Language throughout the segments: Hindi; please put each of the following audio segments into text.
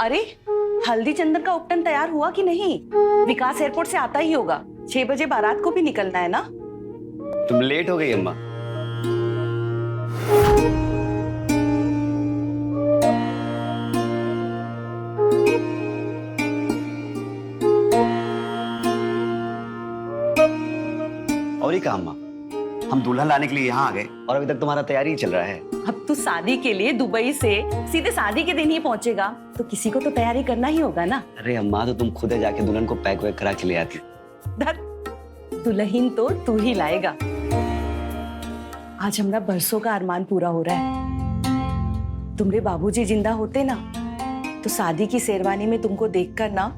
अरे हल्दी चंदन का उपटन तैयार हुआ कि नहीं? विकास एयरपोर्ट से आता ही होगा। 6 बजे बारात को भी निकलना है ना। तुम लेट हो गई अम्मा। और ये कहा अम्मा, हम दुल्हन लाने के लिए यहाँ आ गए और अभी तक तुम्हारा तैयारी ही चल रहा है। अब तू शादी के लिए दुबई से सीधे शादी के दिन ही पहुंचेगा, तो किसी को तो तैयारी करना ही होगा ना। अरे अम्मा, तो तुम खुद जाके दुल्हन को पैक वैक करा के ले आती। दुल्हन तो तू ही लाएगा। आज हमारा बरसों का अरमान पूरा हो रहा है। तुम्हारे बाबूजी जिंदा होते ना, तो शादी की शेरवानी में तुमको देखकर ना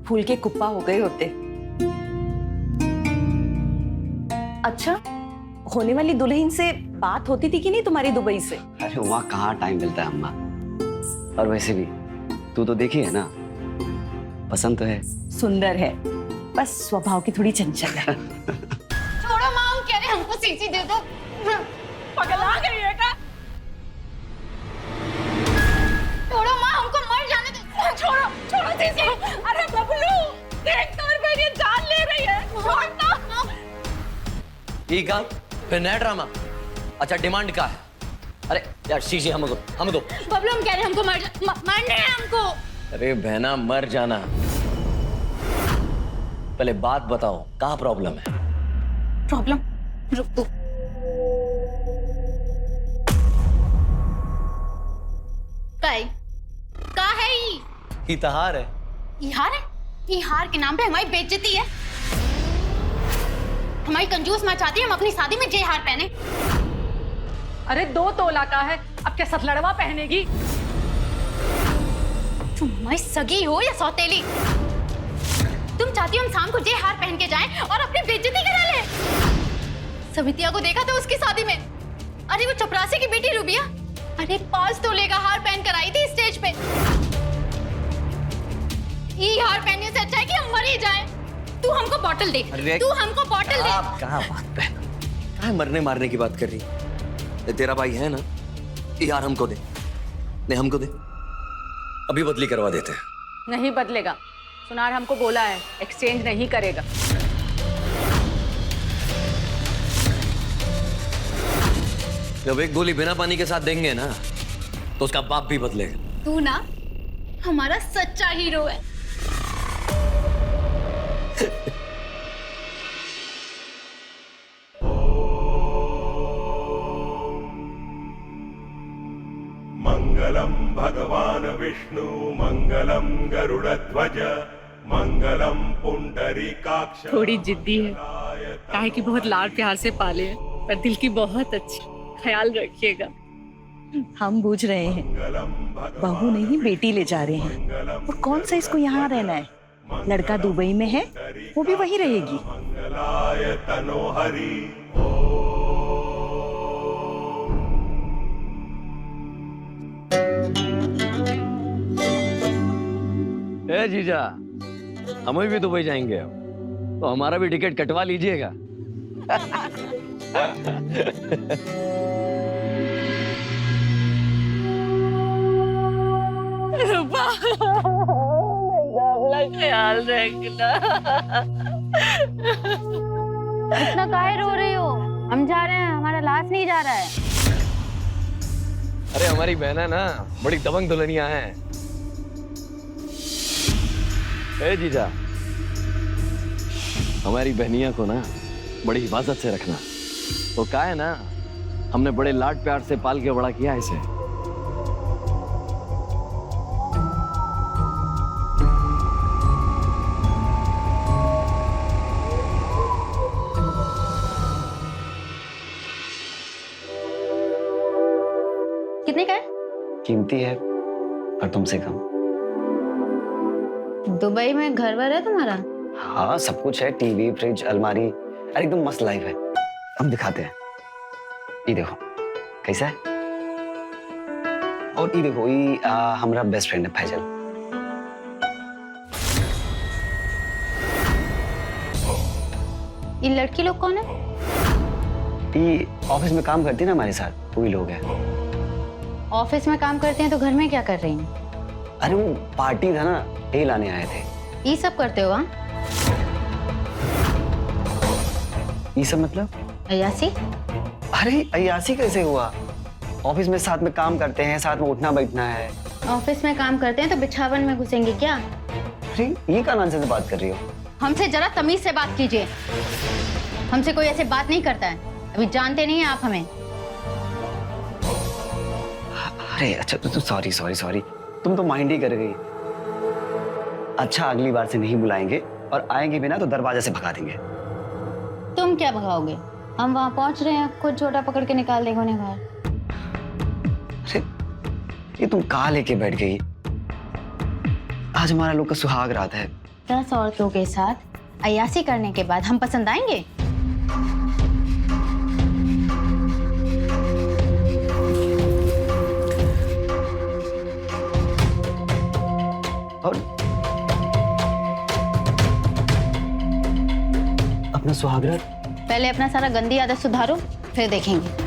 फूल के कुप्पा हो गए होते। अच्छा, होने वाली दुल्हन से बात होती थी कि नहीं तुम्हारी दुबई से? अरे वहाँ कहाँ टाइम मिलता है अम्मा। और वैसे भी तू तो देखी है ना, पसंद तो है। सुंदर है, बस स्वभाव की थोड़ी चंचल है। छोड़ो माँ, हम कह रहे हैं हमको सीसी दे दो। पगला गई है क्या? छोड़ो माँ, हमको मर जाने दो। छोड़ो छोड़ो सीसी। अरे बबलू, देख तो मेरी जान ले रही है। छोड़ दो। ठीक है, फिर नया ड्रामा। अच्छा, डिमांड क्या है? अरे यार शीशी हम दो। बबलू, हम कह रहे हैं हमको मरना है हमको। अरे बहना, मर जाना। पहले बात बताओ, कहाँ प्रॉब्लम है? प्रॉब्लम? रुक तू। का है ये तहार है। ये हार है? ये हार के नाम पे हमारी बेइज्जती है। हमारी कंजूस माँ चाहती है हम अपनी शादी में जय हार पहने। अरे 2 तोला का है, अब क्या सतलड़वा पहनेगी? तुम हमारी सगी हो या सौतेली? तुम चाहती हो हम शाम को जय हार पहन के जाएं और अपनी बेइज्जती करा ले? सवितिया को देखा था उसकी शादी में। अरे वो चपरासी की बेटी रूबिया, अरे 5 तोले का हार पहन कर आई थी स्टेज पे। ये हार पहनने से अच्छा है कि हम मर ही जाएं। तू हमको बॉटल दे। तू हमको बॉटल दे। आप कहाँ बात पहना? कहाँ मरने मारने की बात कर रही? ये तेरा भाई है ना, यार हमको दे। नहीं हमको दे, अभी बदली करवा देते हैं। नहीं बदलेगा। सुनार हमको बोला है, एक्सचेंज नहीं करेगा। जब एक गोली बिना पानी के साथ देंगे ना, तो उसका बाप भी बदलेगा। तू ना हमारा सच्चा हीरो है। मंगलम भगवान विष्णु मंगलम गरुड़ध्वज मंगलम पुंडरीकाक्ष। थोड़ी जिद्दी है, काहे कि बहुत लाड प्यार से पाले हैं, पर दिल की बहुत अच्छी। ख्याल रखिएगा। हम बूझ रहे हैं, बहू नहीं बेटी ले जा रहे हैं। और कौन सा इसको यहाँ रहना है? लड़का दुबई में है, वो भी वहीं रहेगी। मंगलाय तनोहरि। ए जीजा, हम भी दुबई जाएंगे अब, तो हमारा भी टिकट कटवा लीजिएगा। ख्याल रखना। इतना काहे रो रही हो? हम जा रहे हैं, हमारा लाश नहीं जा रहा है। अरे हमारी बहना ना बड़ी दबंग दुल्हनिया है। ए जीजा, हमारी बहनिया को ना बड़ी हिफाजत से रखना। तो क्या है ना, हमने बड़े लाड प्यार से पाल के बड़ा किया इसे। कितने का है? कीमती है पर तुमसे कम। दुबई में घर वर है तुम्हारा? हाँ, सब कुछ है, टीवी, फ्रिज, अलमारी। अरे एकदम मस्त लाइफ है। हम दिखाते हैं। ये देखो कैसा है। और ये देखो, ये हमारा बेस्ट फ्रेंड है फैजल। ये लड़की लोग कौन है? ये ऑफिस में काम करती है ना हमारे साथ, वही लोग हैं। ऑफिस में काम करते हैं तो घर में क्या कर रही हैं? अरे वो पार्टी था ना, यही लाने आए थे। ये सब करते हो हाँ? ये सब मतलब? अयासी? अरे अयासी कैसे हुआ? ऑफिस में साथ में काम करते हैं, साथ में उठना बैठना है। ऑफिस में काम करते हैं तो बिछावन में घुसेंगे क्या? अरे ये क्या नॉनसेंस बात कर रही हो? हमसे जरा तमीज से बात कीजिए। हमसे कोई ऐसे बात नहीं करता है। अभी जानते नहीं हैं आप हमें। अरे अच्छा तो सॉरी सॉरी सॉरी, तुम तो माइंड ही कर गई। अच्छा अगली बार से नहीं बुलाएंगे, और आएंगे भी ना तो दरवाजे से भगा देंगे। तुम क्या भगाओगे? हम वहाँ पहुँच रहे हैं, खुद छोटा पकड़ के निकाल देंगे उन्हें बाहर। अरे ये तुम कहाँ लेके बैठ गई? आज हमारा लोग का सुहाग रात है। 10 औरतों के साथ अय्यासी करने के बाद हम पसंद आएंगे? और अपना सुहाग रात? पहले अपना सारा गंदी आदत सुधारो, फिर देखेंगे।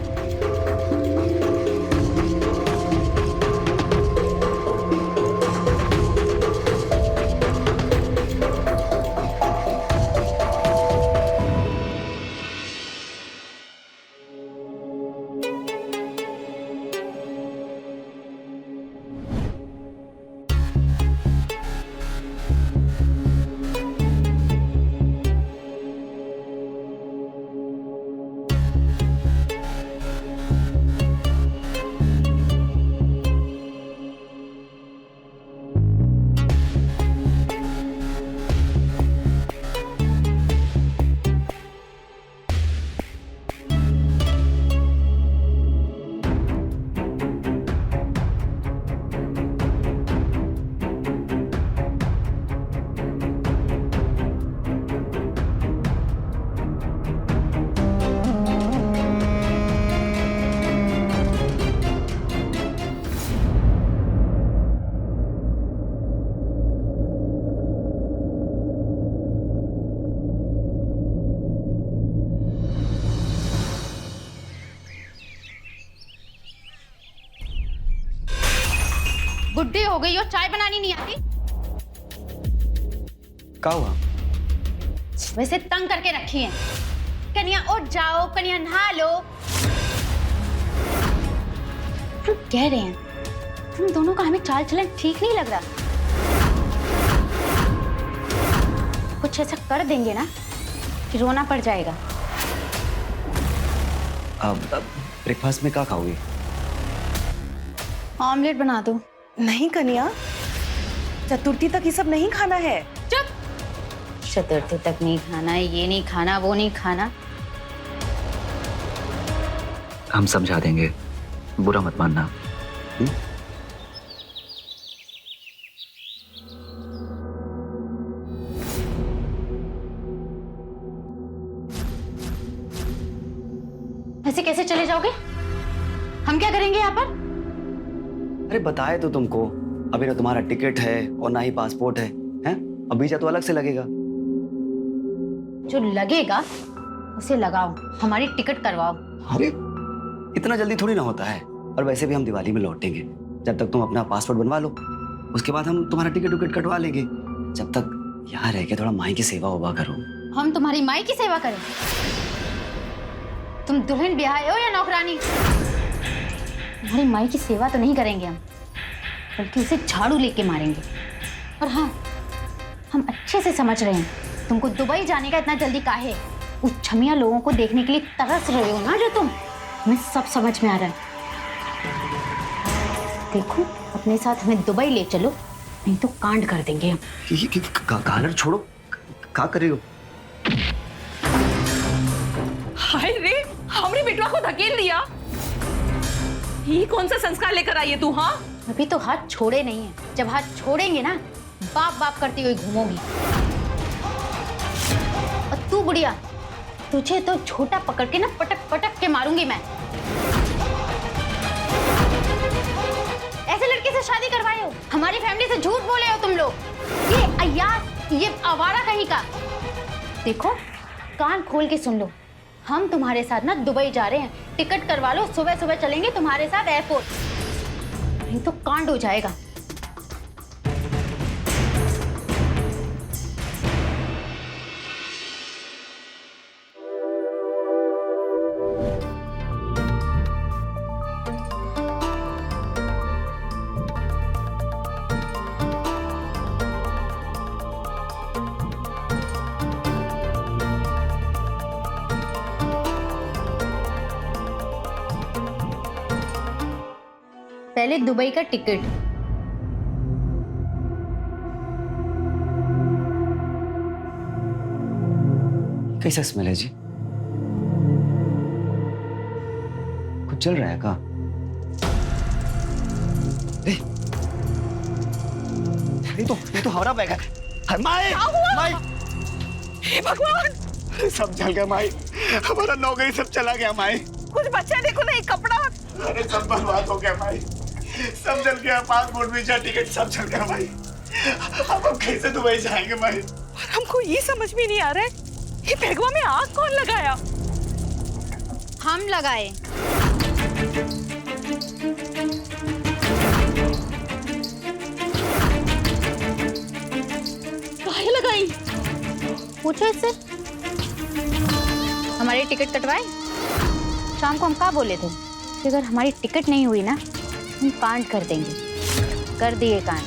बुढ़ी हो गई और चाय बनानी नहीं आती? क्या हुआ? वैसे तंग करके रखी है। कन्या उठ जाओ, कन्या नहा लो। हम कह रहे हैं तुम दोनों का हमें चाल चलन ठीक नहीं लग रहा। कुछ ऐसा कर देंगे ना कि रोना पड़ जाएगा। अब ब्रेकफास्ट में क्या खाओगी? ऑमलेट बना दो। नहीं कन्या, चतुर्थी तक ये सब नहीं खाना है। चुप। चतुर्थी तक नहीं खाना, ये नहीं खाना, वो नहीं खाना। हम समझा देंगे, बुरा मत मानना। ऐसे कैसे चले जाओगे? हम क्या करेंगे यहाँ पर? अरे बताए तो तुमको, अभी ना तुम्हारा टिकट है और ना ही पासपोर्ट है, हैं? अब वीजा तो अलग से लगेगा। जो लगेगा उसे लगाओ, हमारी टिकट करवाओ। अरे इतना जल्दी थोड़ी ना होता है, और वैसे भी हम दिवाली में लौटेंगे। जब तक तुम अपना पासपोर्ट बनवा लो, उसके बाद हम तुम्हारा टिकट विकेट कटवा लेंगे। जब तक यहाँ रह के थोड़ा माई की सेवा उबा करो। हम तुम्हारी माई की सेवा करें? तुम दुल्हन ब्याहे हो या नौकरानी? तुम्हारी माई की सेवा तो नहीं करेंगे हम, बल्कि उसे झाड़ू लेके मारेंगे। और हाँ, हम अच्छे से समझ रहे हैं तुमको दुबई जाने का इतना जल्दी काहे। उस छमिया लोगों को देखने के लिए तरस रहे हो ना जो तुम, हमें सब समझ में आ रहा है। देखो अपने साथ हमें दुबई ले चलो, नहीं तो कांड कर देंगे हम। कॉलर छोड़ो, क्या कर रही हो? हाय रे, हमने बेटवा को धकेल दिया। ये कौन सा संस्कार लेकर आई है तू? हाँ, अभी तो हाथ छोड़े नहीं है, जब हाथ छोड़ेंगे ना बाप बाप करती हुई घूमोगी। और तू बुढ़िया, तुझे तो छोटा पकड़ के ना पटक पटक के मारूंगी मैं। ऐसे लड़के से शादी करवाए हो, हमारी फैमिली से झूठ बोले हो तुम लोग। ये अय्यास, ये आवारा कहीं का। देखो कान खोल के सुन लो, हम तुम्हारे साथ ना दुबई जा रहे हैं। टिकट करवा लो, सुबह सुबह चलेंगे तुम्हारे साथ एयरपोर्ट, नहीं तो कांड हो जाएगा। पहले दुबई का टिकट। कैसा स्मेल है जी? कुछ चल रहा है का? ये तो हमारा बैग है। माई, माई, हे भगवान, सब जल गया माई। हमारा नौकरी सब चला गया माई। कुछ बचा देखो ना, एक कपड़ा। अरे सब बर्बाद हो गया भाई, सब जल गया। पासपोर्ट, वीजा, टिकट सब जल गया भाई। अब कैसे दुबई जाएंगे भाई? और हमको ये समझ में नहीं आ रहा है, ये बैगवा में आग कौन लगाया? हम लगाए। काहे लगाई? पूछो इससे। हमारी टिकट कटवाए? शाम को हम क्या बोले थे कि अगर हमारी टिकट नहीं हुई ना, हम कांड कर देंगे। कर दिए कांड।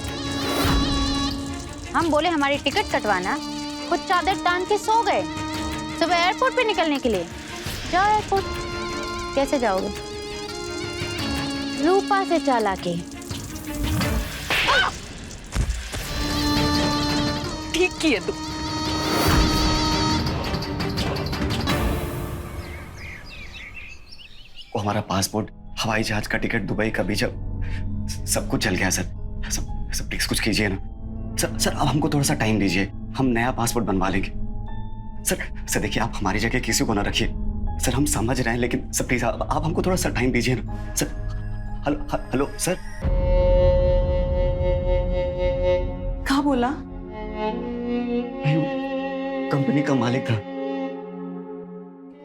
हम बोले हमारी टिकट कटवाना, खुद चादर तान के सो गए सुबह एयरपोर्ट पे निकलने के लिए। जाओ एयरपोर्ट। कैसे जाओगे? रूपा से चाला के। ठीक किए तुम। वो हमारा पासपोर्ट, हवाई जहाज का टिकट, दुबई का वीजा, सब कुछ चल गया सर। सब प्लीज कुछ कीजिए ना सर। अब हमको थोड़ा सा टाइम दीजिए, हम नया पासपोर्ट बनवा लेंगे। सर देखिए, आप हमारी जगह किसी को ना रखिए सर। हम समझ रहे हैं, लेकिन सर प्लीज आप हमको थोड़ा सा टाइम दीजिए ना सर। Hello sir. क्या बोला? कंपनी का मालिक था,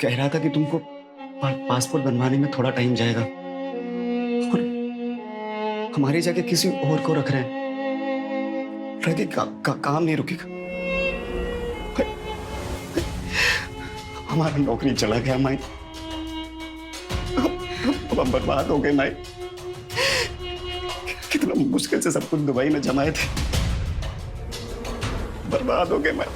कह रहा था कि तुमको पासपोर्ट बनवाने में थोड़ा टाइम जाएगा और हमारी जगह किसी और को रख रहे हैं। काम नहीं रुकेगा। हमारा नौकरी चला गया माई। अब हम बर्बाद हो गए माई। कितना मुश्किल से सब कुछ दुबई में जमाए थे, बर्बाद हो गए माई।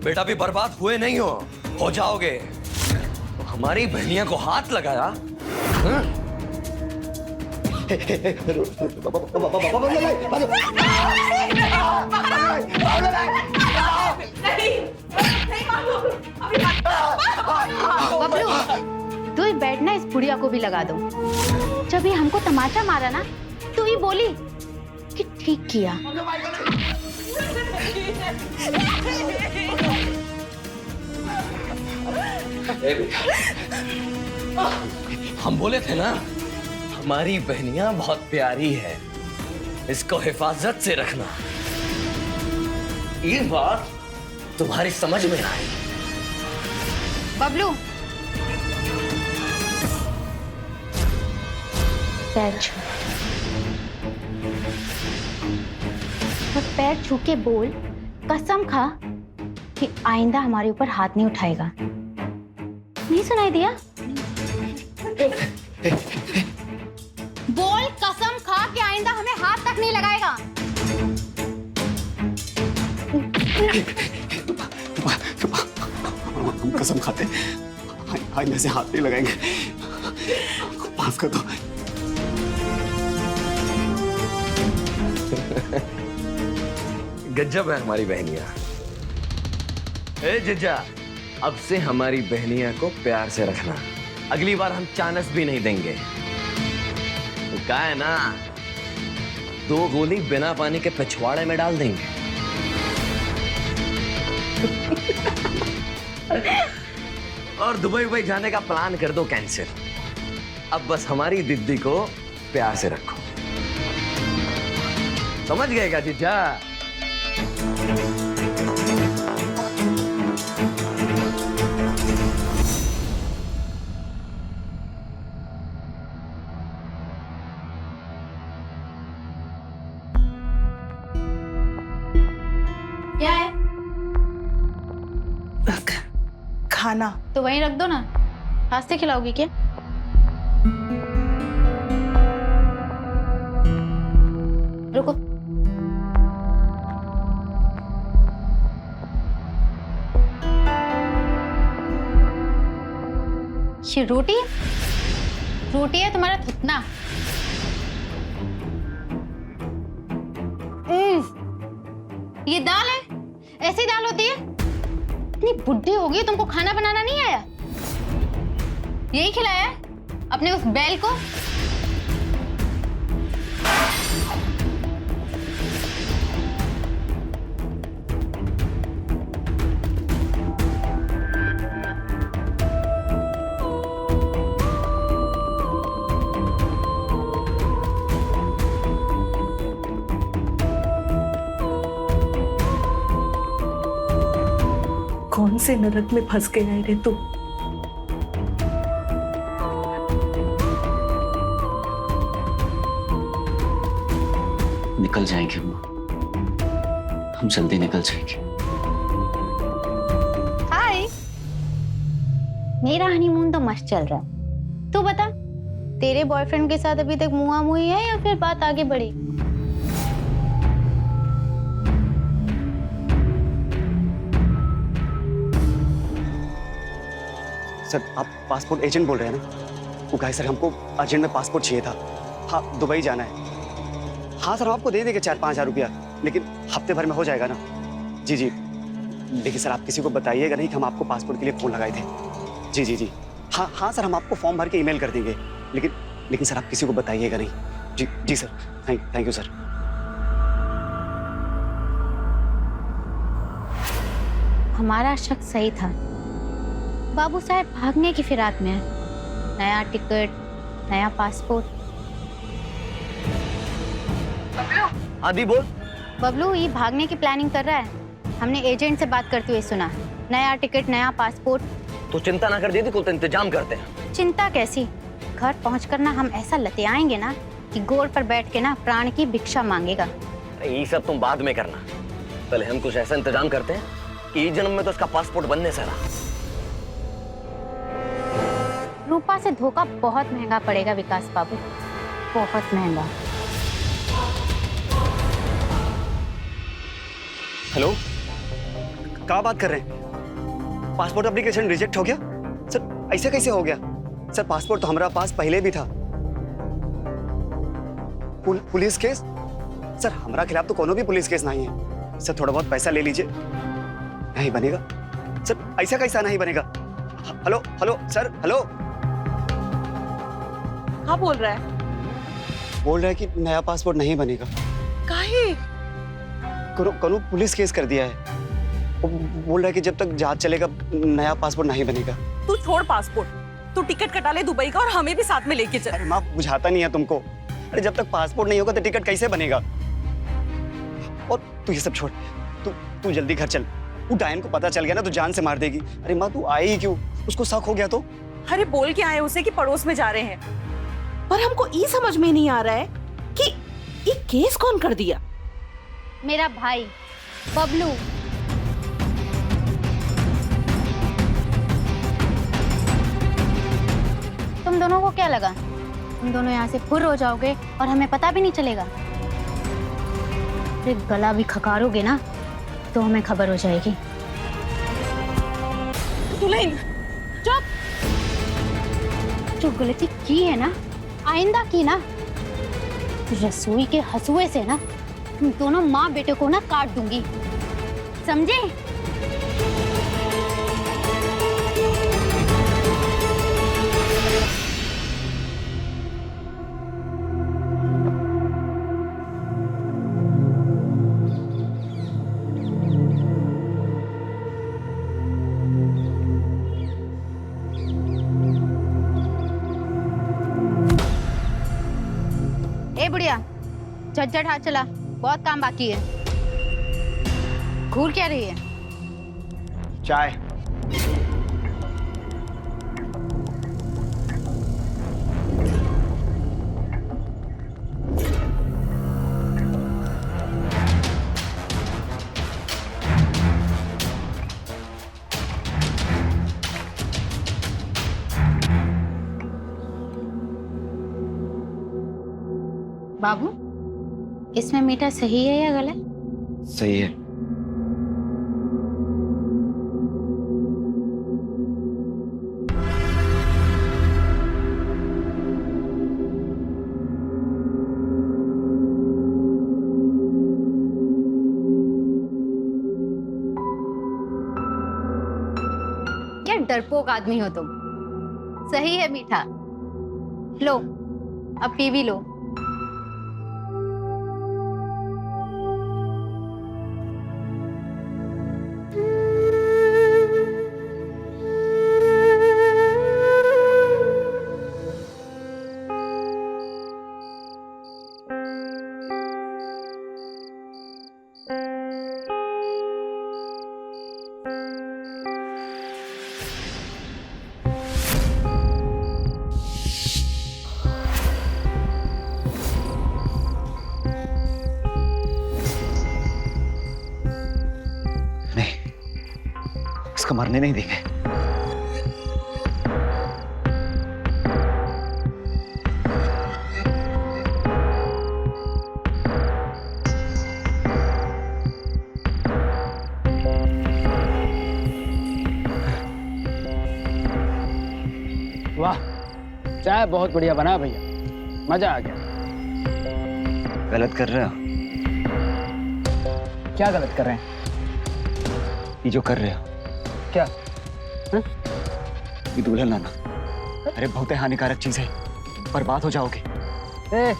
बेटा भी बर्बाद हुए नहीं हो जाओगे। तो हमारी बहनिया को हाथ लगाया। हाँ? बबलू, तू ही बैठना, इस बुढ़िया को भी लगा दो। जब ये हमको तमाचा मारा ना, तू ही बोली कि ठीक किया। हम बोले थे ना, हमारी बहनिया बहुत प्यारी है, इसको हिफाजत से रखना। ये बात तुम्हारी समझ में आई। बबलू, पैर छू और पैर छू के बोल, कसम खा कि आइंदा हमारे ऊपर हाथ नहीं उठाएगा। नहीं सुनाई दिया? बोल, कसम खा कि आइंदा हमें हाथ तक नहीं लगाएगा। हम कसम खाते, आईने से हाथ नहीं लगाएंगे। माफ कर दो। गजब है हमारी बहनिया। ए जीजा, अब से हमारी बहनिया को प्यार से रखना। अगली बार हम चानस भी नहीं देंगे। तो क्या है ना, 2 गोली बिना पानी के पिछवाड़े में डाल देंगे। और दुबई जाने का प्लान कर दो कैंसिल। अब बस हमारी दीदी को प्यार से रखो। समझ गए क्या जीजा? क्या है? खाना तो वहीं रख दो ना। रास्ते खिलाओगी क्या? रुको। ये रोटी है? रोटी है तुम्हारा थुथना। ये दाल है? ऐसी दाल होती है? इतनी बुढ़ी हो गई तुमको खाना बनाना नहीं आया? यही खिलाया है अपने उस बैल को? कौन से नरक में फंस गए है रे तू? निकल जाएंगे अम्मा, हम जल्दी निकल जाएंगे। हाय, मेरा हनीमून तो मस्त चल रहा है। तू बता, तेरे बॉयफ्रेंड के साथ अभी तक मुआ मुई है या फिर बात आगे बढ़ी? सर, आप पासपोर्ट एजेंट बोल रहे हैं ना? वो कहे सर हमको अर्जेंट में पासपोर्ट चाहिए था। हाँ, दुबई जाना है। हाँ सर, हम आपको दे देंगे 4-5 हज़ार रुपया, लेकिन हफ्ते भर में हो जाएगा ना? जी जी, लेकिन सर आप किसी को बताइएगा नहीं कि हम आपको पासपोर्ट के लिए फ़ोन लगाए थे। जी जी जी, हाँ हाँ सर, हम आपको फॉर्म भर के ईमेल कर देंगे, लेकिन सर आप किसी को बताइएगा नहीं। जी जी सर, थैंक यू सर। हमारा शक सही था। बाबू साहब भागने की फिराक में है। नया टिकट, नया पासपोर्ट। आदि बोल। बबलू ये भागने की प्लानिंग कर रहा है। हमने एजेंट से बात करते हुए सुना। नया टिकट, नया पासपोर्ट। तो चिंता ना कर दीदी, कुछ इंतजाम करते हैं। चिंता कैसी? घर पहुंचकर ना हम ऐसा लतियाएंगे ना कि गोड़ पर बैठ के ना प्राण की भिक्षा मांगेगा। ये सब तुम बाद में करना, पहले हम कुछ ऐसा इंतजाम करते हैं कि इस जन्म में तो उसका पासपोर्ट बनने से रहा। रूपा से धोखा बहुत महंगा पड़ेगा विकास बाबू, बहुत महंगा। हेलो, क्या बात कर रहे हैं? पासपोर्ट एप्लीकेशन रिजेक्ट हो गया? सर ऐसे कैसे हो गया? सर पासपोर्ट तो हमारा पास पहले भी था। Police case? सर हमारा खिलाफ तो कोनो भी पुलिस केस नहीं है। सर थोड़ा बहुत पैसा ले लीजिए। नहीं बनेगा सर, ऐसा कैसा नहीं बनेगा? Hello hello sir, hello. हाँ बोल रहा है? बोल रहा है कि नया पासपोर्ट नहीं बनेगा। काहे? कोनो पुलिस केस कर दिया है। वो बोल रहा है कि जब तक जांच चलेगा नया पासपोर्ट नहीं बनेगा। तू छोड़ पासपोर्ट, तू टिकट कटा ले दुबई का और हमें भी साथ में लेके चल। अरे माँ, बुझाता नहीं है तुमको। अरे जब तक पासपोर्ट नहीं होगा तो टिकट कैसे बनेगा? और तू ये सब छोड़, तू जल्दी घर चल। वो डायन को पता चल गया ना तो जान से मार देगी। अरे माँ तू आई ही क्यों? उसको शक हो गया तो? अरे बोल के आए उसे कि पड़ोस में जा रहे हैं, पर हमको ये समझ में नहीं आ रहा है कि ये केस कौन कर दिया। मेरा भाई बबलू। तुम दोनों को क्या लगा तुम दोनों यहाँ से फुर हो जाओगे और हमें पता भी नहीं चलेगा? फिर गला भी खकारोगे ना तो हमें खबर हो जाएगी। दुल्हन चुप। जो गलती की है ना, आइंदा की ना, रसोई के हंसुए से ना तुम दोनों माँ बेटे को ना काट दूंगी, समझे? ए बुढ़िया, झटझट हाथ चला, बहुत काम बाकी है। घूर क्या रही है? चाय। बाबू, इसमें मीठा सही है या गलत? सही है। है डरपोक आदमी हो तुम। सही है मीठा, लो अब पी भी लो। उसको मरने नहीं देंगे। वाह, चाय बहुत बढ़िया बना भैया, मजा आ गया। गलत कर रहे हो। क्या गलत कर रहे हैं? ये जो कर रहे हो क्या? ये दुल्हन लाना, अरे बहुत ही हानिकारक चीज है, बर्बाद हो जाओगे। ए,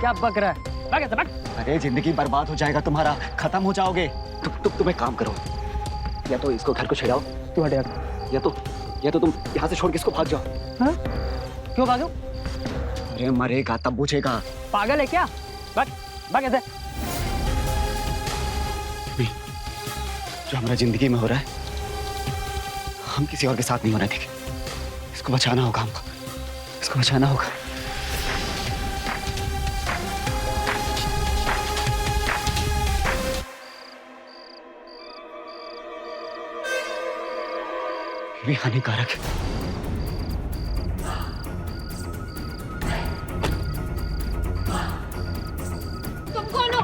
क्या बक रहा है? बक ऐसे बक। अरे जिंदगी बर्बाद हो जाएगा तुम्हारा, खत्म हो जाओगे। तुम एक काम करो, या तो इसको घर को छिड़ाओ, तू हट या तो तुम यहाँ से छोड़ के इसको भाग जाओ। हाँ? क्यों भागो? अरे मरेगा तब पूछेगा। पागल है क्या? बक बक ऐसे। नहीं, जो हमारा जिंदगी में हो रहा है हम किसी और के साथ नहीं होना देंगे। इसको बचाना होगा हमको, इसको बचाना होगा। ये भी हानिकारक है। तुम कौन हो?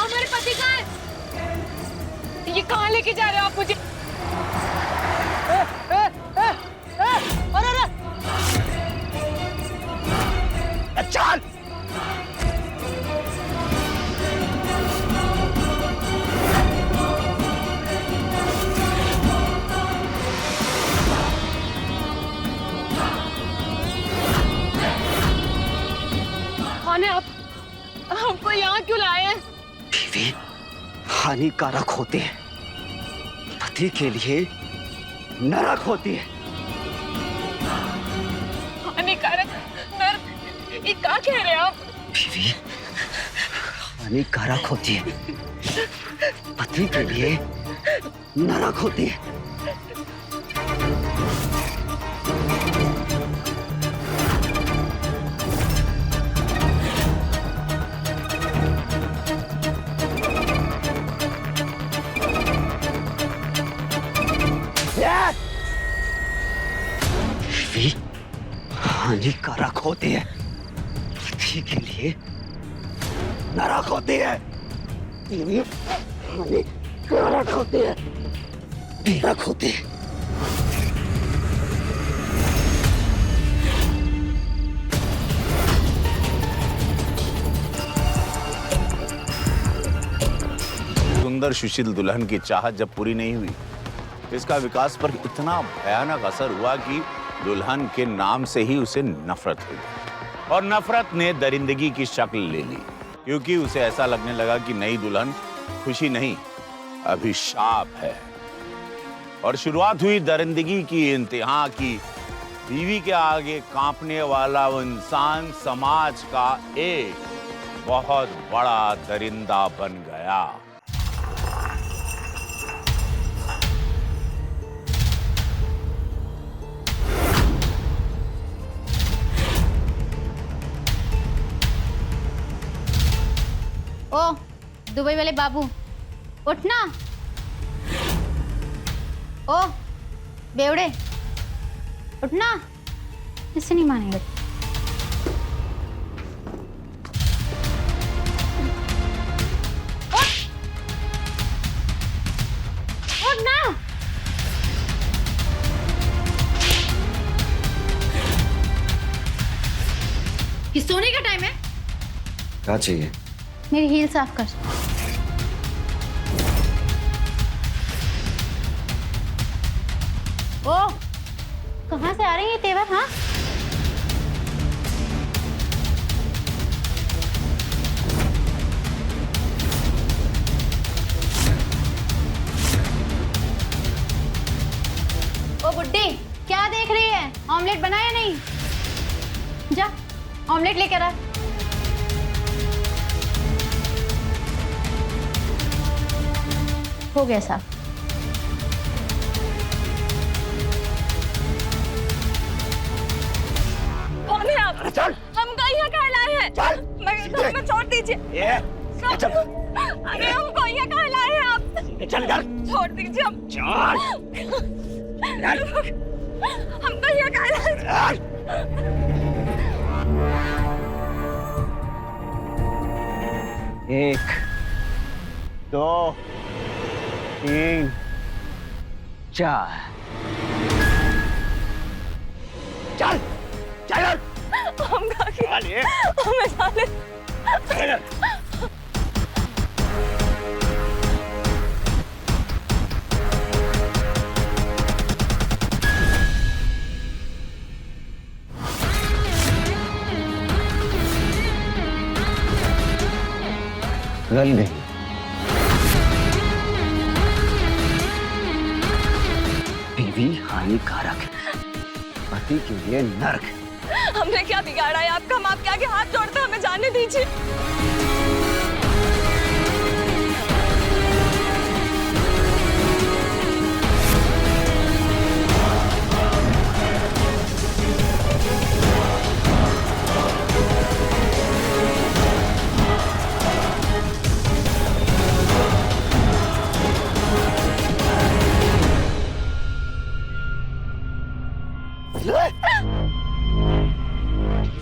मेरे पति कहाँ है? ये कहाँ लेके जा रहे हो आप मुझे? चल! कौन है आप? हमको यहाँ क्यों लाए हैं? बीवी हानिकारक होती है, पति के लिए नरक होती है। हानिकारक नर, ये क्या कह रहे हैं आप? बीवी हानिकारक होती है, पति के लिए नरक होती है। बीवी हानिकारक होती है, पति के लिए नरक होती है। बीवी हानिकारक होती है, नरक होती है। सुंदर सुशील दुल्हन की चाहत जब पूरी नहीं हुई, इसका विकास पर इतना भयानक असर हुआ कि दुल्हन के नाम से ही उसे नफरत हुई, और नफरत ने दरिंदगी की शक्ल ले ली, क्योंकि उसे ऐसा लगने लगा कि नई दुल्हन खुशी नहीं, अभिशाप है। और शुरुआत हुई दरिंदगी की इंतहा की। बीवी के आगे कांपने वाला वो इंसान समाज का एक बहुत बड़ा दरिंदा बन गया। ओ दुबई वाले बाबू, उठना। ओ बेवड़े, उठना। इससे नहीं मानेंगे। उठना। ये सोने का टाइम है। क्या चाहिए? मेरी हील साफ कर। ओ, कहाँ से आ रही है तेवर? हाँ, ओ बुड्ढी, क्या देख रही है? ऑमलेट बना या नहीं? जा, ऑमलेट लेकर आ। हो गया साहब। कौन है आप? चल। हमको यहाँ कहाँ लाए हैं? चल। हमें छोड़ दीजिए। चल। अरे हमको यहाँ कहाँ लाए हैं आप? चल चल। छोड़ दीजिए हम। चल। हमको यहाँ कहाँ लाए? एक, दो, तीन, चार। चल चल हम कहाँ के? चल हमें जाने। गल गई। बीवी हानिकारक, पति के लिए नर्क। हमने क्या बिगाड़ा है आपका? हम आपके आगे हाथ जोड़ते, हमें जाने दीजिए।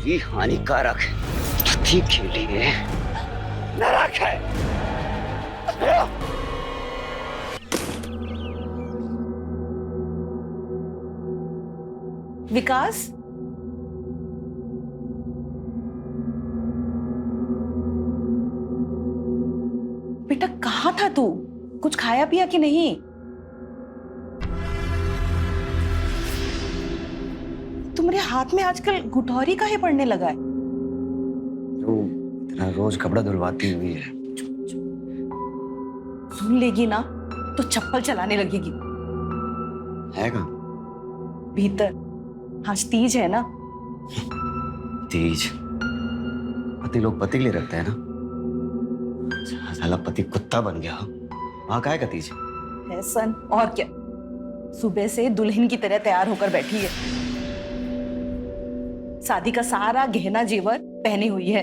ये हानिकारक, पति के लिए नरक है। विकास, बेटा कहाँ था तू? कुछ खाया पिया कि नहीं? तुम्हारे हाथ में आजकल गुठौरी काहे पड़ने लगा है? जो इतना रोज कपड़ा धुलवाती हुई है। सुन लेगी ना तो चप्पल चलाने लगेगी। है कहाँ? भीतर। आज तीज है ना। तीज? पति लोग पति के लिए रखते हैं ना। साला पति कुत्ता बन गया। वहां काहे का तीज? है सन, और क्या। सुबह से दुल्हन की तरह तैयार होकर बैठी है। शादी का सारा गहना जेवर पहनी हुई है।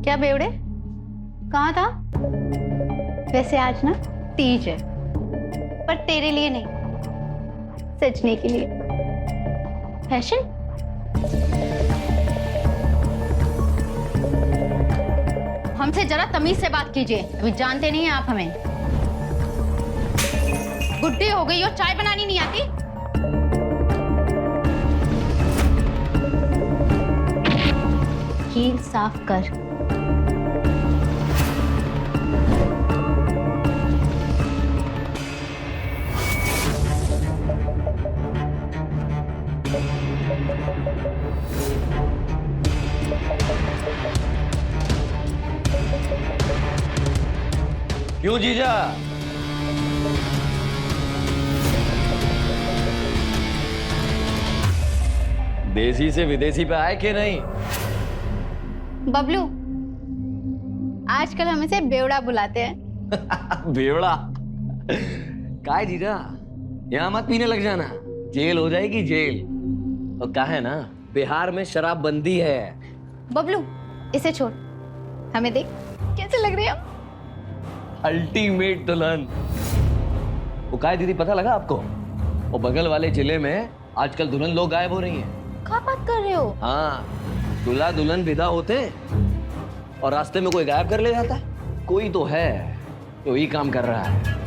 क्या बेवड़े, कहाँ था? वैसे आज ना तीज है, पर तेरे लिए नहीं, सजने के लिए। फैशन? हमसे जरा तमीज से बात कीजिए, अभी जानते नहीं हैं आप हमें। बुड्ढी हो गई और चाय बनानी नहीं आती? हील साफ कर। क्यों जीजा? देसी से विदेशी पे आए कि नहीं? बबलू, आजकल हम इसे बेवड़ा बुलाते हैं। बेवड़ा? काय जीजा, यहाँ मत पीने लग जाना, जेल हो जाएगी जेल। और कहा है ना, बिहार में शराब बंदी है। बबलू, इसे छोड़, हमें देख कैसे लग रही है हम। अल्टीमेट दुल्हन। वो काय दीदी, पता लगा आपको? वो बगल वाले जिले में आजकल दुल्हन लोग गायब हो रही हैं। क्या बात कर रहे हो? हाँ, दूल्हा दुल्हन विदा होते और रास्ते में कोई गायब कर ले जाता है। कोई तो है जो ही काम कर रहा है।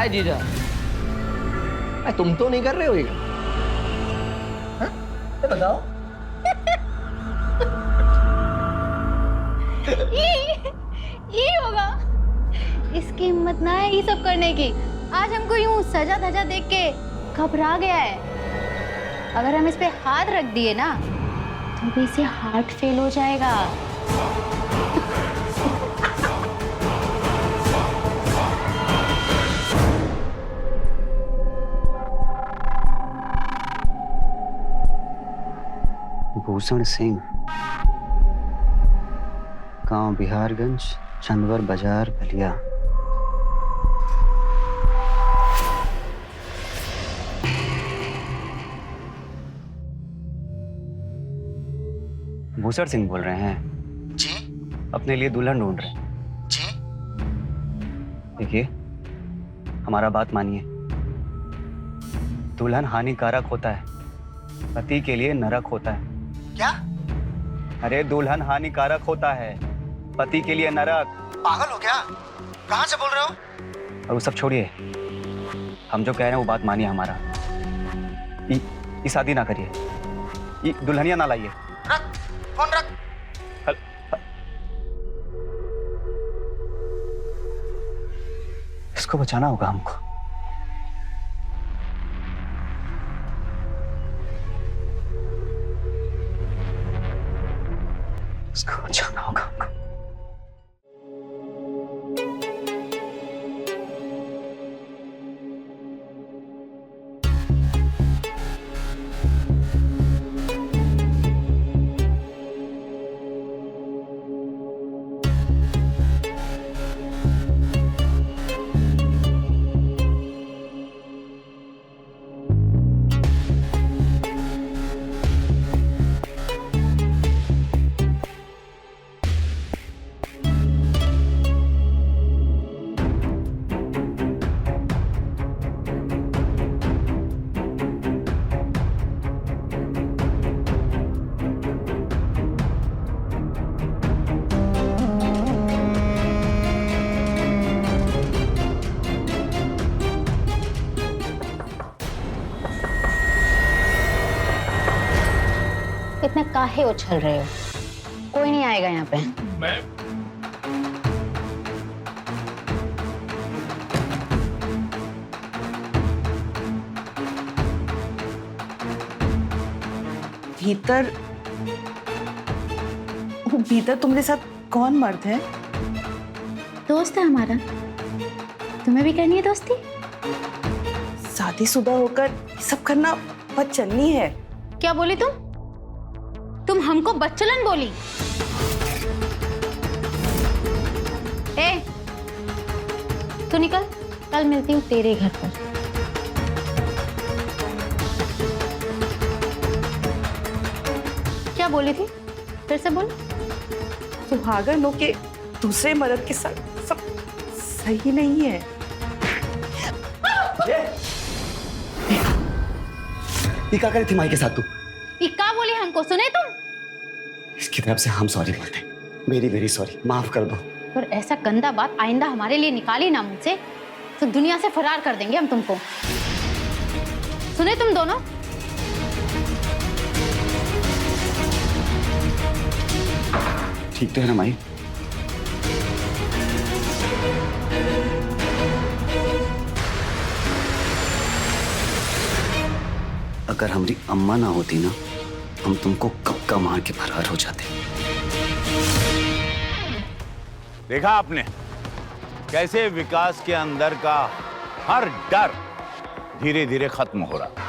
है जीजा? तुम तो नहीं कर रहे हो ये? हाँ? तो बताओ। ये होगा, इसकी हिम्मत ना है ये सब करने की। आज हमको यूं सजा धजा देख के घबरा गया है। अगर हम इस पे हाथ रख दिए ना तो भी इसे हार्ट फेल हो जाएगा। भूषण सिंह, गांव बिहारगंज, चंदवर बाजार, बलिया। भूषण सिंह बोल रहे हैं? जी। अपने लिए दुल्हन ढूंढ रहे हैं? जी। देखिए, हमारा बात मानिए। दुल्हन हानिकारक होता है, पति के लिए नरक होता है। क्या? अरे दुल्हन हानिकारक होता है, पति के लिए नरक। पागल हो क्या? कहां से बोल रहे हो? और वो सब छोड़िए, हम जो कह रहे हैं वो बात मानिए हमारा। ये शादी ना करिए, ये दुल्हनिया ना लाइए। रख फोन रख। इसको बचाना होगा हमको। इसको बचाना होगा हमको। इतना काहे उछल रहे हो? कोई नहीं आएगा यहाँ पे। भीतर भीतर तुम्हारे साथ कौन मर्द है? दोस्त है हमारा। तुम्हें भी करनी है दोस्ती? शादीशुदा होकर ये सब करना बदचलनी है। क्या बोली तुम हमको बच्चलन बोली? ए, तू निकल, कल मिलती हूँ तेरे घर पर। क्या बोली थी? फिर से बोल। सुहागन होके दूसरे मर्द के साथ सब सही नहीं है। ये क्या करी थी माई के साथ तू? ये क्या बोली हमको? सुने तुम? इसकी तरफ से हम सॉरी बोलते हैं। वेरी वेरी सॉरी, माफ कर दो। और ऐसा गंदा बात आइंदा हमारे लिए निकाली ना मुझसे तो दुनिया से फरार कर देंगे हम तुमको। सुने तुम दोनों? ठीक तो है ना माई? अगर हमारी अम्मा ना होती ना, हम तुमको कब का मार के फरार हो जाते। देखा आपने कैसे विकास के अंदर का हर डर धीरे धीरे खत्म हो रहा।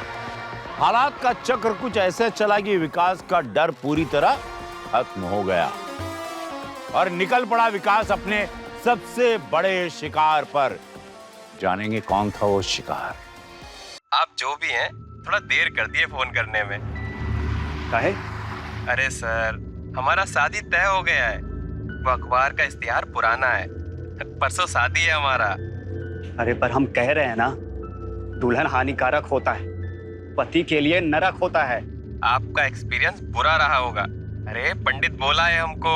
हालात का चक्र कुछ ऐसे चला कि विकास का डर पूरी तरह खत्म हो गया और निकल पड़ा विकास अपने सबसे बड़े शिकार पर। जानेंगे कौन था वो शिकार? आप जो भी हैं, थोड़ा देर कर दिए फोन करने में। काहे? अरे सर, हमारा शादी तय हो गया है। वो अखबार का इश्तिहार पुराना है, परसों शादी है हमारा। अरे पर हम कह रहे हैं ना, दुल्हन हानिकारक होता है, पति के लिए नरक होता है। आपका एक्सपीरियंस बुरा रहा होगा। अरे पंडित बोला है हमको,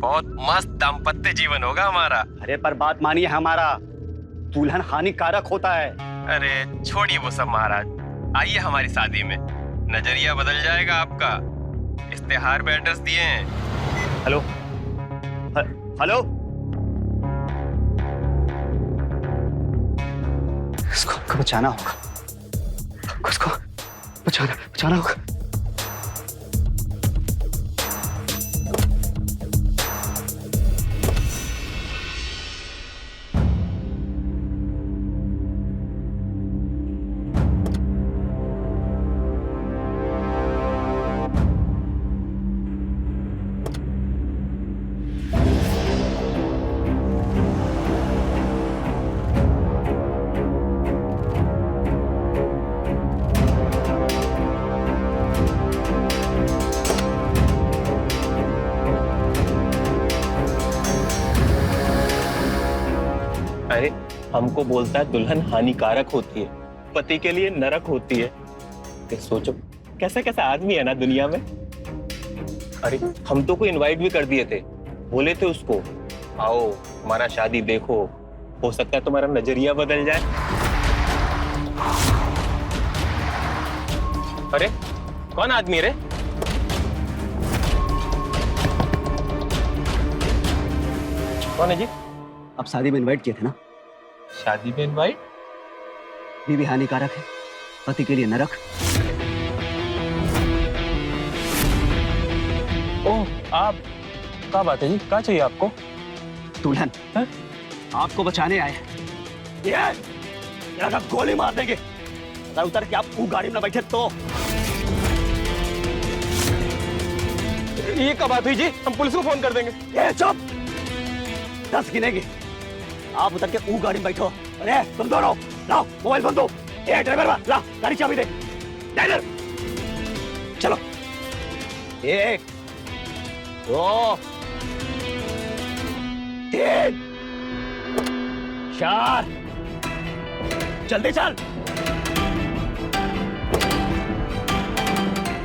बहुत मस्त दाम्पत्य जीवन होगा हमारा। अरे पर बात मानिए हमारा, दुल्हन हानिकारक होता है। अरे छोड़िए वो सब महाराज, आइए हमारी शादी में, नजरिया बदल जाएगा आपका। इश्तेहार पे एड्रेस दिए हैं। हेलो हेलो, इसको हमको बचाना होगा, उसको बचाना होगा। अरे हमको बोलता है दुल्हन हानिकारक होती है, पति के लिए नरक होती है। कि सोचो कैसा कैसा आदमी है ना दुनिया में। अरे हम तो को इनवाइट भी कर दिए थे, बोले थे उसको आओ हमारा शादी देखो, हो सकता है तुम्हारा नजरिया बदल जाए। अरे कौन आदमी रे? कौन है जी? आप शादी में इनवाइट किए थे ना? शादी में इनवाइट? बीवी हानिकारक है, पति के लिए नरक। ओह आप, क्या बात है जी, क्या चाहिए आपको? दुल्हन आपको बचाने आए हैं। ये गोली मार देंगे अगर उतर के आप वो गाड़ी में बैठे तो। ये क्या बात हुई जी? हम पुलिस को फोन कर देंगे। ये चुप, 10 गिनेंगे, आप उतर के वो गाड़ी में बैठो। अरे तुम दोनों लाओ मोबाइल फोन दो। ये ड्राइवर ला गाड़ी चाबी दे। ड्राइवर चलो। 1 2 3 4 जल्दी चल।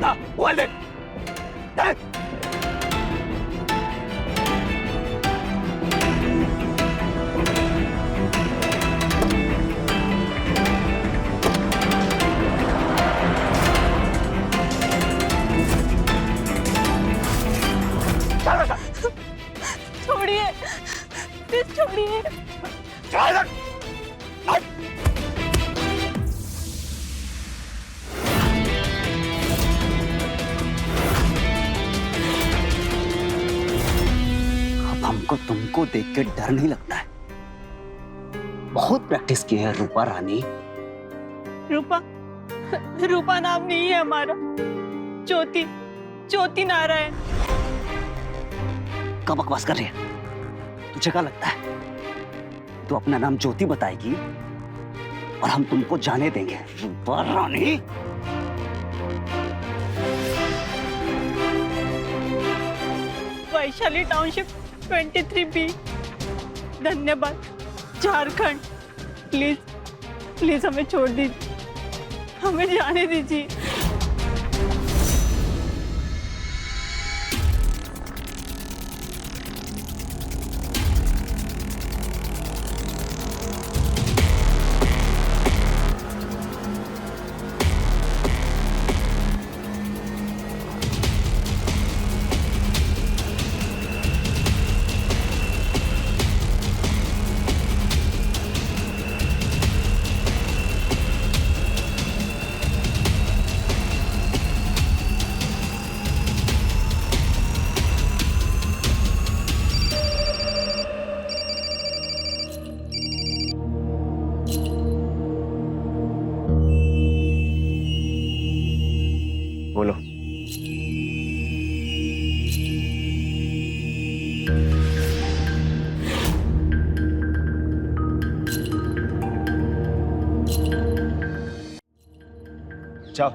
ला मोबाइल दे। छोड़िए प्लीज छोड़िए। अब हमको तुमको देख के डर नहीं लगता है। बहुत प्रैक्टिस की है रूपा रानी। रूपा नाम नहीं है हमारा, ज्योति नारायण। कब बकवास कर रही है? तुझे क्या लगता है तू अपना नाम ज्योति बताएगी और हम तुमको जाने देंगे? रूपा रानी वैशाली टाउनशिप 23B, धन्यवाद, झारखंड। प्लीज हमें छोड़ दीजिए, हमें जाने दीजिए। बोलो। जाओ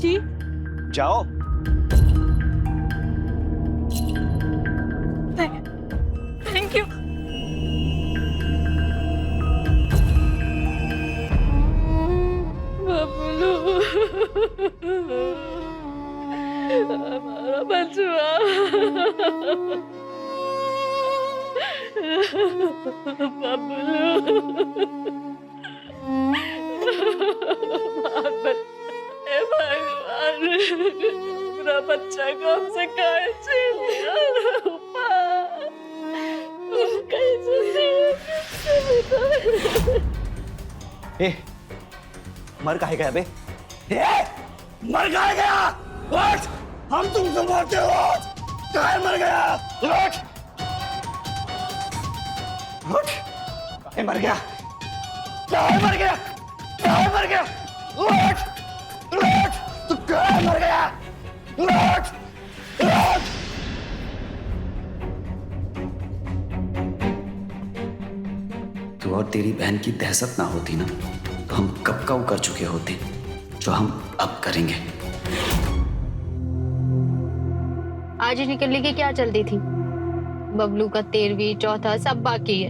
जी जाओ। Thank you. बबलू हमारा बचवा। भगवान मेरा बच्चा को हमसे काहे छीन लिया ए, मर काहे गया बे? ए, मर काहे गया? उठ! हम तुमसे मारते हो! काहे मर गया? उठ! उठ! काहे मर गया? काहे मर गया? काहे मर गया? उठ! उठ! तू काहे मर गया? उठ! उठ! तू और तेरी बहन की दहशत ना होती ना तो हम कब का कर चुके होते जो हम अब करेंगे। आज ही निकलने की क्या चलती थी? बबलू का 13वीं चौथा सब बाकी है।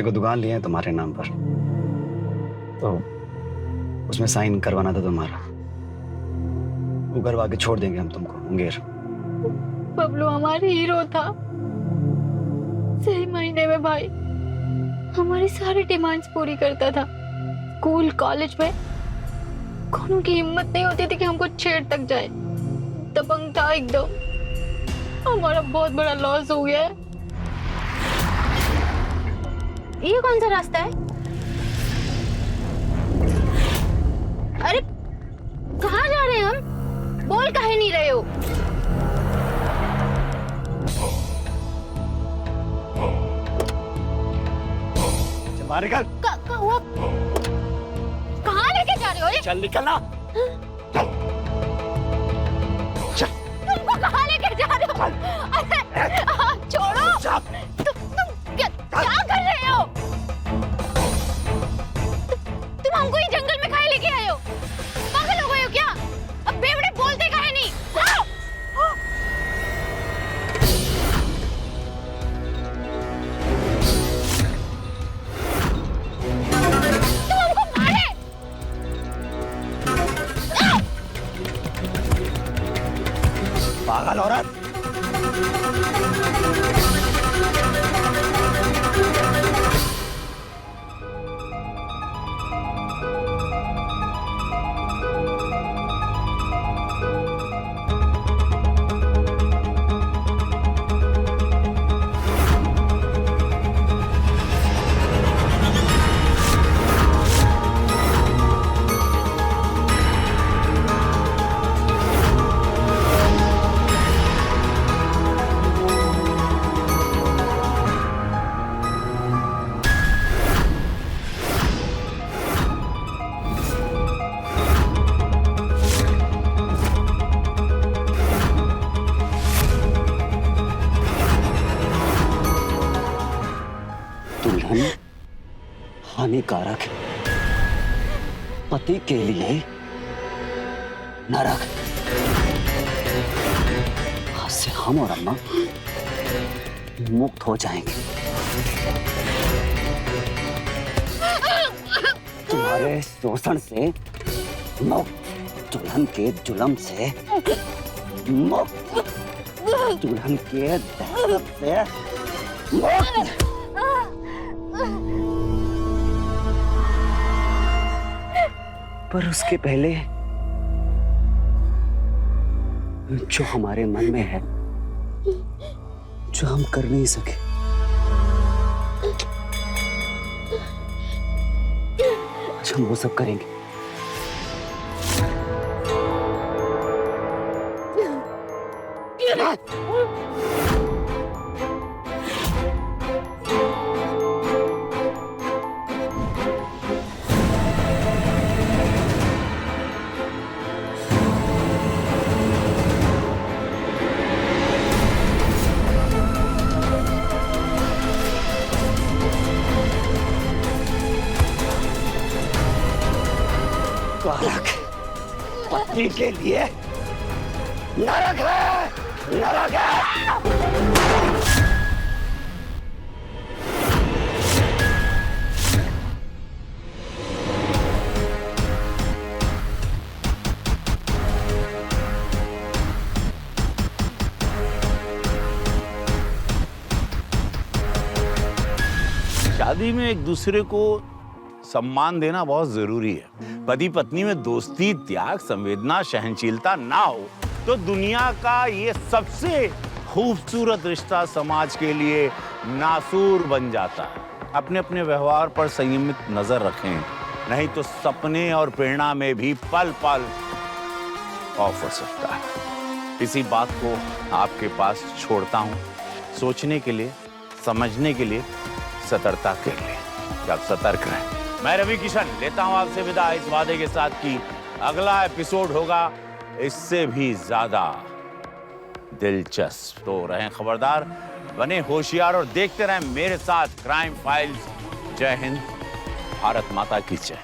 एक दुकान लिए हैं तुम्हारे नाम पर, तो उसमें साइन करवाना था तुम्हारा। वो करवा के छोड़ देंगे हम तुमको मुंगेर। बबलू हमारे हीरो था। सही महीने में भाई हमारी सारी डिमांड्स पूरी करता था। स्कूल कॉलेज में कोनो की हिम्मत नहीं होती थी कि हमको छेड़ तक जाए। दबंग था एकदम। हमारा बहुत बड़ा लॉस हो गया है। ये कौन सा रास्ता है? अरे कहाँ जा रहे हैं हम? बोल काहे नहीं रहे हो? बाहर निकल। कहाँ लेके जा रहे हो? चल निकलना। तुमको कहाँ लेके जा रहे हो? अरे छोड़ो। तुम क्या कर रहे हो? तुम हमको ही जंगल में काहे लेके आए हो? पागल हो गए हो क्या? अब बेवड़े बोलते काहे नहीं? तुम हमको मारे। पागल औरत। दुल्हन हानिकारक है, पति के लिए नरक। आज से हम और अम्मा मुक्त हो जाएंगे। तुम्हारे शोषण से मुक्त, दुल्हन के जुल्म से मुक्त, दुल्हन के दहशत से मुक्त। पर उसके पहले जो हमारे मन में है, जो हम कर नहीं सके, आज हम वो सब करेंगे। बालक पत्नी के लिए नरक है, नरक है। शादी में एक दूसरे को सम्मान देना बहुत जरूरी है। पति पत्नी में दोस्ती, त्याग, संवेदना, सहनशीलता ना हो तो दुनिया का ये सबसे खूबसूरत रिश्ता समाज के लिए नासूर बन जाता है। अपने अपने व्यवहार पर संयमित नजर रखें, नहीं तो सपने और प्रेरणा में भी पल पल ऑफ हो सकता है। इसी बात को आपके पास छोड़ता हूं, सोचने के लिए, समझने के लिए, सतर्कता के लिए। आप सतर्क रहें। मैं रवि किशन लेता हूं आपसे विदा इस वादे के साथ कि अगला एपिसोड होगा इससे भी ज्यादा दिलचस्प। तो रहें खबरदार, बने होशियार और देखते रहें मेरे साथ क्राइम फाइल्स। जय हिंद, भारत माता की जय।